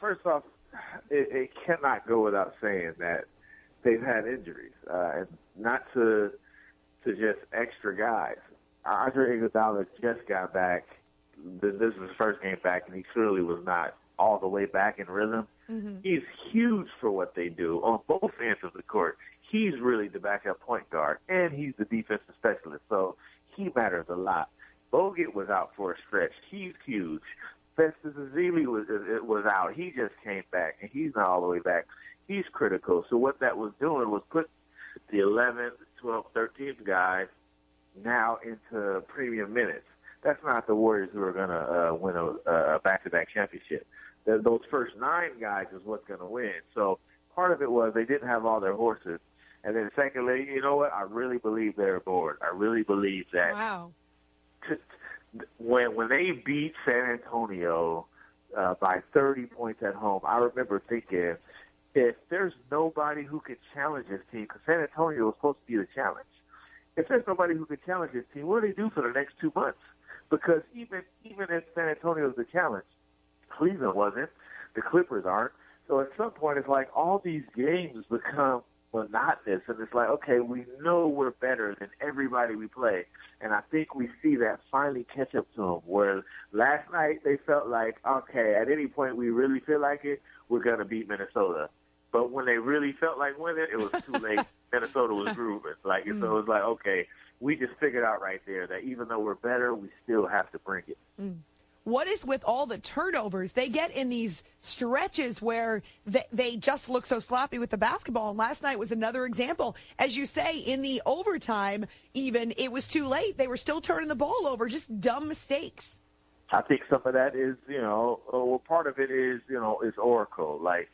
first off, it cannot go without saying that they've had injuries, and not to just extra guys. Andre Iguodala just got back. This was his first game back, and he clearly was not all the way back in rhythm. Mm-hmm. He's huge for what they do on both ends of the court. He's really the backup point guard, and he's the defensive specialist, so he matters a lot. Bogut was out for a stretch. He's huge. Festus Ezeli was out. He just came back, and he's not all the way back. He's critical. So what that was doing was put the 11th, 12th, 13th guys now into premium minutes. That's not the Warriors who are going to win a back-to-back championship. Those first 9 guys is what's going to win. So part of it was they didn't have all their horses. And then secondly, you know what? I really believe they're bored. I really believe that. Wow. When they beat San Antonio by 30 points at home, I remember thinking, if there's nobody who can challenge this team, because San Antonio was supposed to be the challenge, if there's nobody who can challenge this team, what do they do for the next 2 months? Because even if San Antonio is the challenge, Cleveland wasn't, the Clippers aren't. So at some point, it's like all these games become monotonous, and it's like, okay, we know we're better than everybody we play. And I think we see that finally catch up to them, where last night they felt like, okay, at any point we really feel like it, we're going to beat Minnesota. But when they really felt like winning, it was too late. Minnesota was grooving. So it was like, okay, we just figured out right there that even though we're better, we still have to bring it. What is with all the turnovers? They get in these stretches where they just look so sloppy with the basketball. And last night was another example. As you say, in the overtime, even, it was too late. They were still turning the ball over, just dumb mistakes. I think some of that is, part of it is Oracle. Like,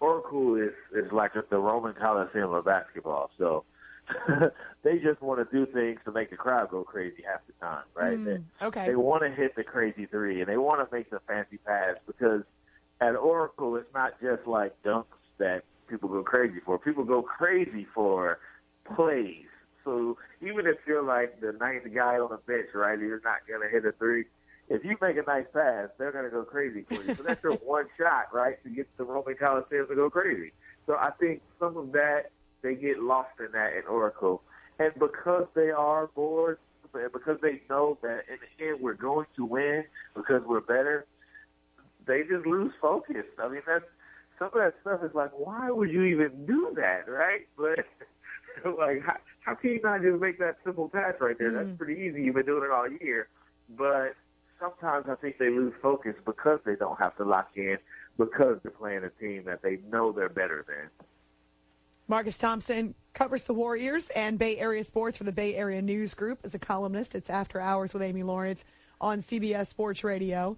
Oracle is like the Roman Coliseum of basketball. So they just want to do things to make the crowd go crazy half the time, right? Okay. They want to hit the crazy three, and they want to make the fancy pass, because at Oracle, it's not just like dunks that people go crazy for. People go crazy for plays. So even if you're like the ninth guy on the bench, right, you're not going to hit a three. If you make a nice pass, they're going to go crazy for you. So that's your one shot, right, to get the Roman Coliseum to go crazy. So I think some of that, they get lost in that in Oracle. And because they are bored, because they know that in the end we're going to win because we're better, they just lose focus. I mean, some of that stuff is like, why would you even do that, right? But like, how can you not just make that simple pass right there? That's pretty easy. You've been doing it all year. But sometimes I think they lose focus because they don't have to lock in, because they're playing a team that they know they're better than. Marcus Thompson covers the Warriors and Bay Area sports for the Bay Area News Group as a columnist. It's After Hours with Amy Lawrence on CBS Sports Radio.